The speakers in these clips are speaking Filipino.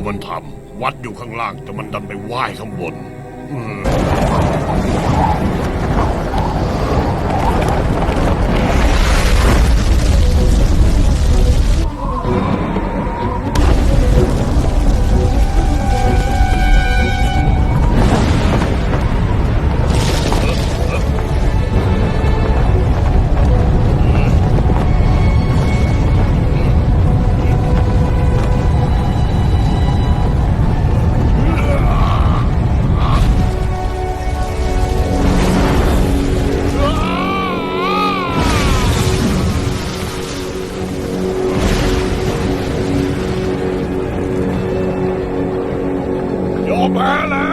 มันทำวัดอยู่ข้างล่างแต่มันดันไปไหว้ข้างบนมาแล้ว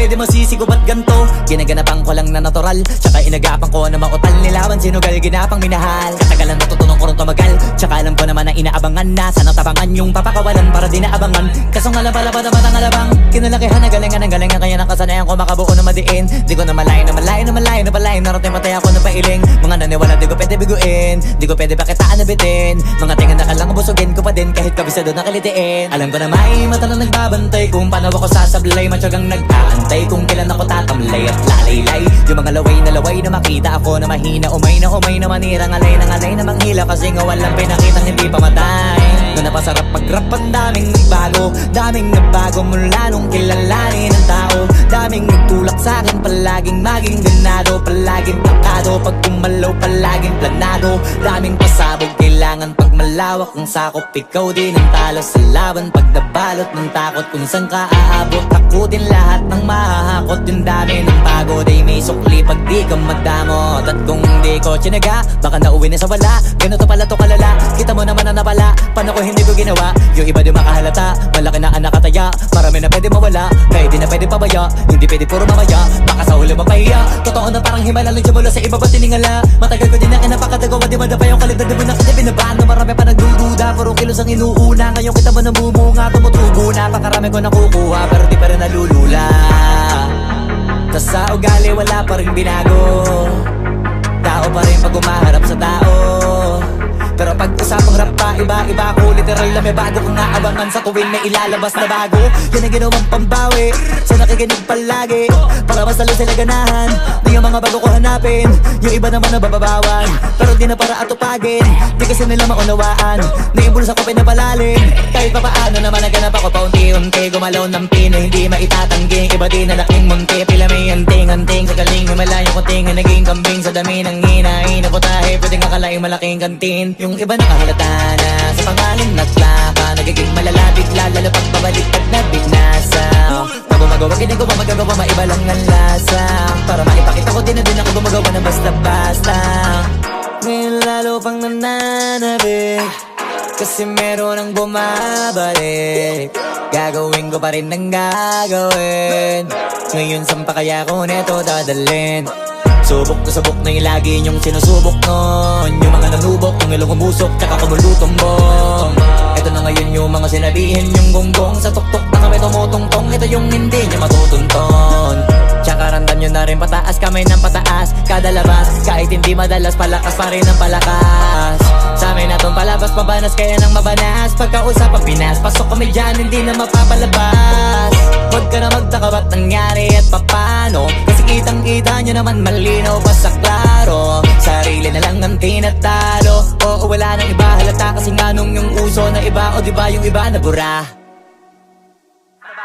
Pwede masisigo ba't ganto? Ginaganapan ko lang na natural, tsaka inagapan ko na mautal nilaban sinugal ginapang minahal. Katagalan natutunan ko rin tumagal, tsaka alam ko naman na inaabangan na sanang tabangan yung papakawalan para di naabangan. Kasong alam pala ba naman ang alabang kinalakihan na galingan ng galingan kaya nakasanayan ko makabuo na madiin. Di ko na malayo na malayo na malayo na palayo narating patay ako na pailing. Mga naniwala di ko pwede biguin, di ko pwede pakitaan na bitin. Mga tingan na kalang busugin ko pa din kahit kabisado na kalitiin. Alam ko na may mata na nagbabantay kung paano ako sasablay, matyagang nag-aantay kung kailan ako tatamlay at lalaylay. Yung mga laway na makita ako na mahina, umay na manirang alay na manghila kasi nga walang pinakitang hindi pamatay. Na napasarap pag-rap ang daming nagbago mula nung kilalanin ng tao. Daming nagtulak sa'kin palaging maging ganado, palaging plakado pag kumalaw palaging planado. Daming pasabog kailangan pag malawak ang sakop, ikaw din ang talo sa laban pag nabalot ng takot kung saan ka aabot. Takutin lahat ng mahahakot, yung dami ng pagod ay may sukli pag di ka magdamot. At kung di ko tsinaga, baka nauwi na sa wala. Ganito pala to kalala, kita mo naman na napala. Paano ko hindi ko ginawa, yung iba di makahalata. Malaki na anak kataya, marami na pwede mawala. Kaya di na pwede pabaya, hindi pwede puro mamaya. Baka sa huli mapahiya, totoo na parang himala lang siya mula sa iba ba tiningala. Matagal ko din na kinapakatagawa, di madapa yung kalidad. Di mo na kita binabahan na marami pa nagdududa. Puro kilos ang inuuna, ngayon kita mo namumunga. Tumutubo na, pakarami ko nakukuha pero di pa rin nalulula. Tas sa ugali wala pa rin binago, tao pa rin pag umaharap sa tao. Pero pag usapang rap pa, iba ko literal na may bago kong naabangan sa tuwing may ilalabas na bago. Yan ang ginawang pambawi sa nakikinig palagi para mas lalo sila ganahan. Di ang mga bago ko hanapin, yung iba naman nababawan pero di na para atupagin. Di kasi nila maunawaan, naimbulsa ko pinapalalim. Kahit pa paano naman naganap ako paunti-unti, gumalaw ng pino hindi maitatanggi. Iba din na laking munti, pila may anting-anting sa galing malayo ko tingin naging kambing sa dami ng hinahin na putahe. Pwedeng akalaing malaking kantin, yung iba nakahalata na sa pangalan at laka. Nagiging malalapit lalo pag babalik at nabinasa. Pag gumagawa ginagawa magagawa maiba lang ang lasa. Para maipakita ko din na din ako gumagawa na basta-basta. Ngayon lalo pang nananabik kasi meron ang bumabalik. Gagawin ko pa rin ang gagawin. Ngayon saan pa kaya ko neto dadalhin? Subok na yung lagi niyong sinusubok nun. Yung mga nanubok, yung ilong umusok, tsaka kumulutumbong. Ito na ngayon yung mga sinabihin yung gonggong. Sa tuktok na kami tumutungtong, ito yung hindi niya matutunton. Tsaka randam nyo na rin pataas, kamay ng pataas kada labas, kahit hindi madalas, palakas pa rin ang palakas. Sa amin na tong palabas, pabanas kaya nang mabanas. Pagkausap ang Pinas, pasok kami dyan, hindi na mapapalabas. Huwag ka na magtaka ba't nangyari at papano, kasi kitang-kita nyo naman malinaw pa sa klaro. Sarili na lang ang tinatalo, oo wala nang iba halata kasi nga nung yung uso na iba. O diba yung iba na bura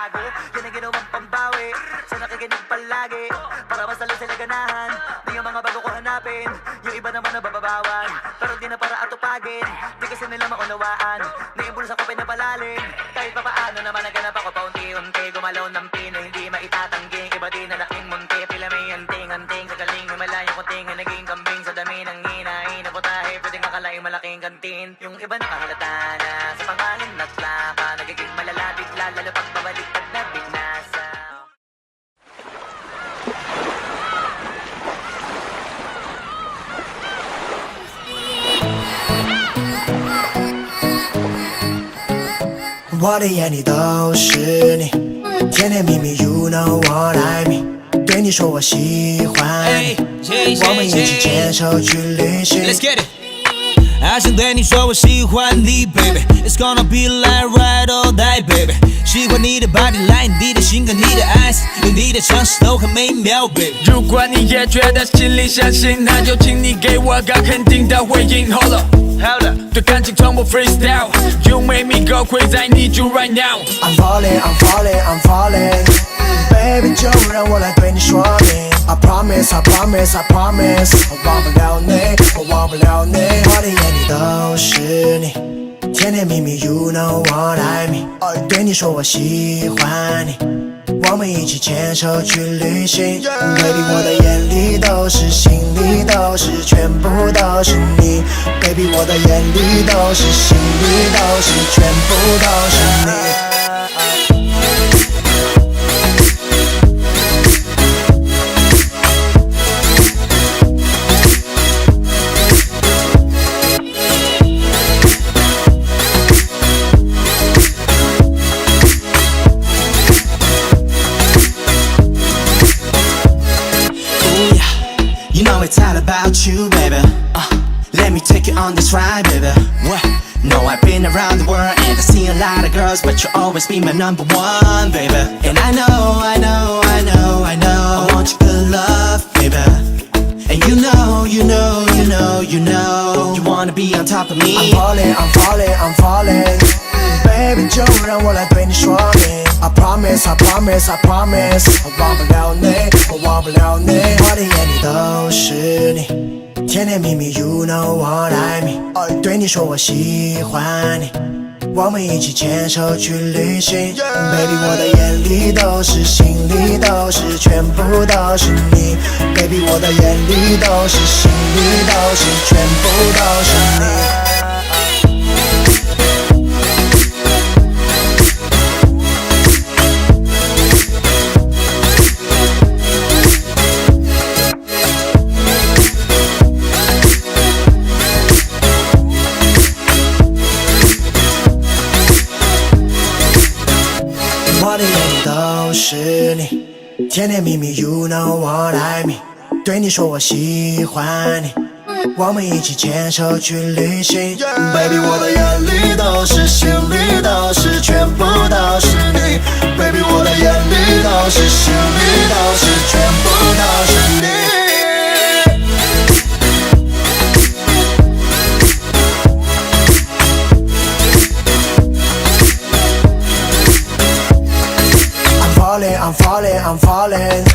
bago, yan ang ginawang pambawi sa nakikinig palagi para mas lalo sila ganahan. Di yung mga bago ko hanapin, yung iba naman nababawan pero di na para atupagin. Di kasi nila maunawaan, naimbulsa ko pinapalalim. Kahit pa paano naman naganap ako paunti-unti, gumalaw ng pino hindi maitatanggi. Iba din na laking munti, pila may anting-anting sa galing malayo ko tingin naging kambing sa dami ng hinahin na putahe. Pwedeng akalaing malaking kantin, yung iba nakahalata na sa pangalan at laka. Nagiging malalapit lalo pag babalik at nabinasa. 我的眼里都是你，甜甜蜜蜜 You know what I mean， 对你说我喜欢你，我们一起牵手去旅行。 Let's get it。还想对你说我喜欢你 baby It's gonna be like ride or die baby 喜欢你的 body line 你的性格你的 eyes 有你的尝试都很美妙 baby 如果你也觉得心里相信那就请你给我个肯定的回应 Hold up对感情从不 freestyle You make me go crazy I need you right now I'm falling, I'm falling, I'm falling Baby 就让我来对你说明 I promise, I promise, I promise 我忘不了你，我忘不了你我的眼里都是你甜甜蜜蜜 You know what I mean 对你说我喜欢你我们一起牵手去旅行 Baby 我的眼里都是心里都是全部都是你 Baby 我的眼里都是心里都是全部都是你You know it's all about you, baby. Let me take you on this ride, baby. What? No, I've been around the world and I've seen a lot of girls, but you'll always be my number one, baby. And I know, I know, I know, I know, I want your good love, baby. And you know, you know, you know, you know, you wanna be on top of me. I'm falling, I'm falling, I'm falling. Baby 就让我来对你说明 I promise, I promise, I promise 我忘不了你，我忘不了你我的眼里都是你甜甜蜜蜜 You know what I mean 对你说我喜欢你我们一起牵手去旅行 Baby 我的眼里都是心里都是全部都是你 Baby 我的眼里都是心里都是全部都是你我的眼里都是你甜甜蜜蜜 You know what I mean 对你说我喜欢你我们一起牵手去旅行 Baby 我的眼里都是心里都是全部都是你 Baby 我的眼里都是心里都是全部都是你I'm falling, I'm falling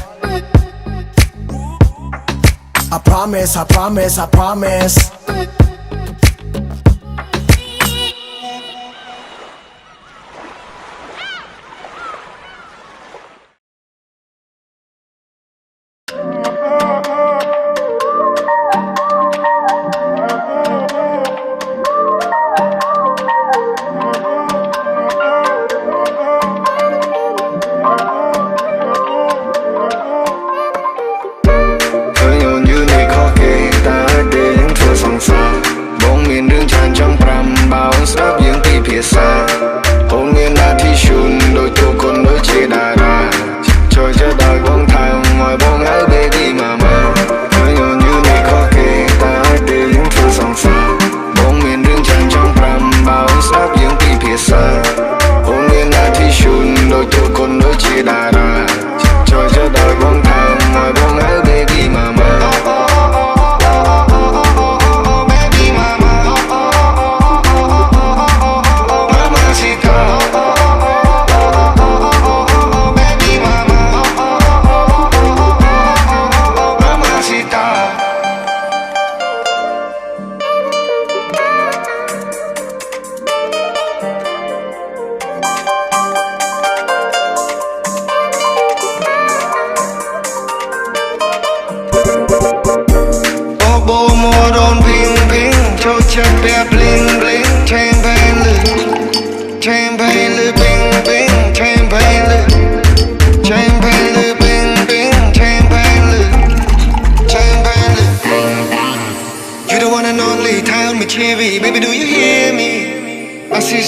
I promise, I promise, I promise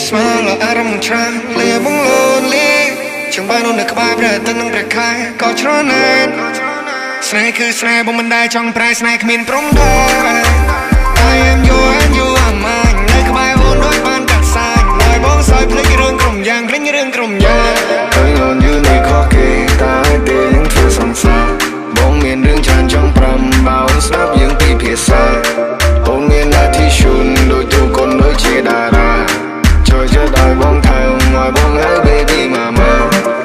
ស្មាលអារម្មណ៍ច្រាំលាបងលូនលីចង់បាននៅក្បែរព្រះអាទិត្យនឹងព្រះខែក៏ច្រណែនស្នេហ៍គឺស្នេហ៍បងមិនដែលចង់ប្រែស្នេហ៍គ្មានព្រំដែន I am you and you are mine នៅក្បែរអូនដូចបានកាត់សាញហើយបងសើចភ្លេចរឿងក្រុមយ៉ាងភ្លេចរឿងក្រុមយ៉ាងឃើញអូនយូរនេះខុសគេតែទេនឹងធ្វើសង្សារបងមានរឿងច្រើនចង់ប្រាំបើអូនស្ដាប់យើងពីភាសាអូនមាននាទីជូនដូចទូកូនដូចជាតារាជួយចិត្តឲ្យបងថែមឲ្យបងហៅ baby mama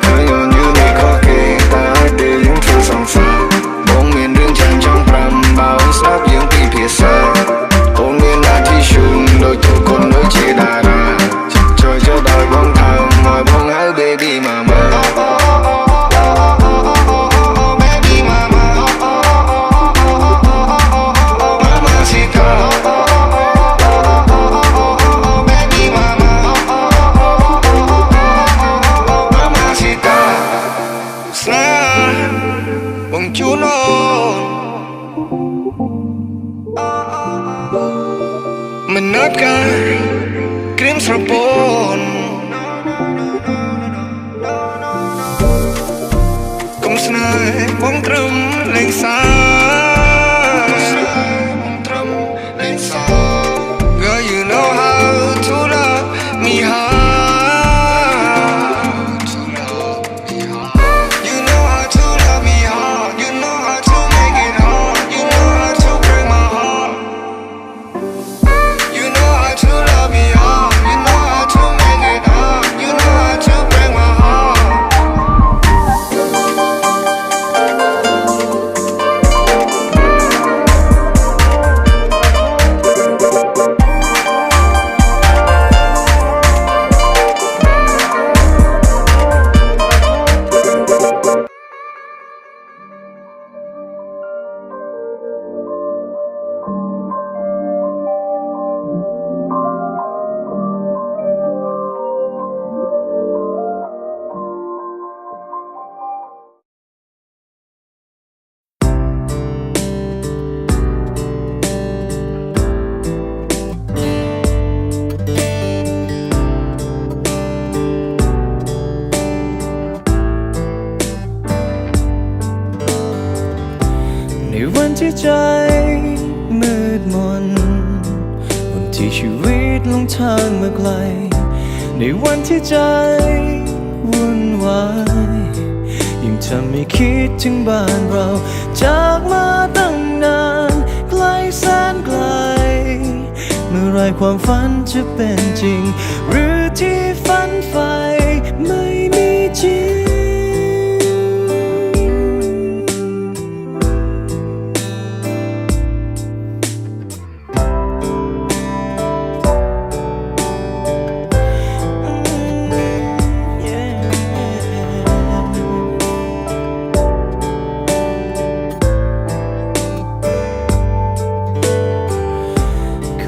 ឃើញអូនយូរនេះខុសគេតែទេនឹងធ្វើសង្សារបងមានរឿងច្រើនចង់ប្រាំបើអូនស្ដាប់យើងពីភាសាអូនមាននាទីជូនដូចទូកូនដូចជាតារាជួយចិត្តឲ្យបងថែមឲ្យបងហៅ baby mama Menatkan krim serpon Kong senai bong trem leng sa Girl you know how to love me hard You know how to love me hard You know how to make it hard You know how to break my heart You know how to love me hard You know how to make it hard You know how to break my heartในวันที่ใจมืดมนวันที่ชีวิตลงทางมาไกลในวันที่ใจวุ่นวายยิ่งทำให้คิดถึงบ้านเราจากมาตั้งนานไกลแสนไกลเมื่อไรความฝันจะเป็นจริงหรือที่ฝันใฝ่ไม่มีจริง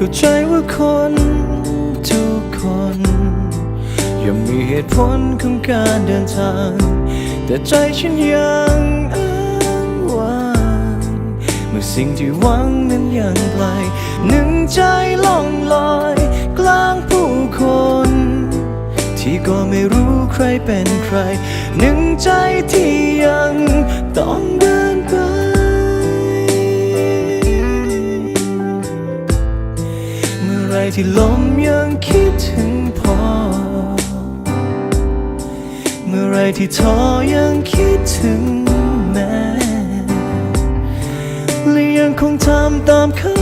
เข้าใจว่าคนทุกคนย่อมมีเหตุผลของการเดินทางแต่ใจฉันยังอ้างว้างเมื่อสิ่งที่หวังนั้นยังไกลหนึ่งใจล่องลอยกลางผู้คนที่ก็ไม่รู้ใครเป็นใครหนึ่งใจที่ยังต้องเดินไปเมื่อไรที่ลมยังคิดถึงพอเมื่อไรที่ท้อยังคิดถึงแม่และยังคงทำตามคำ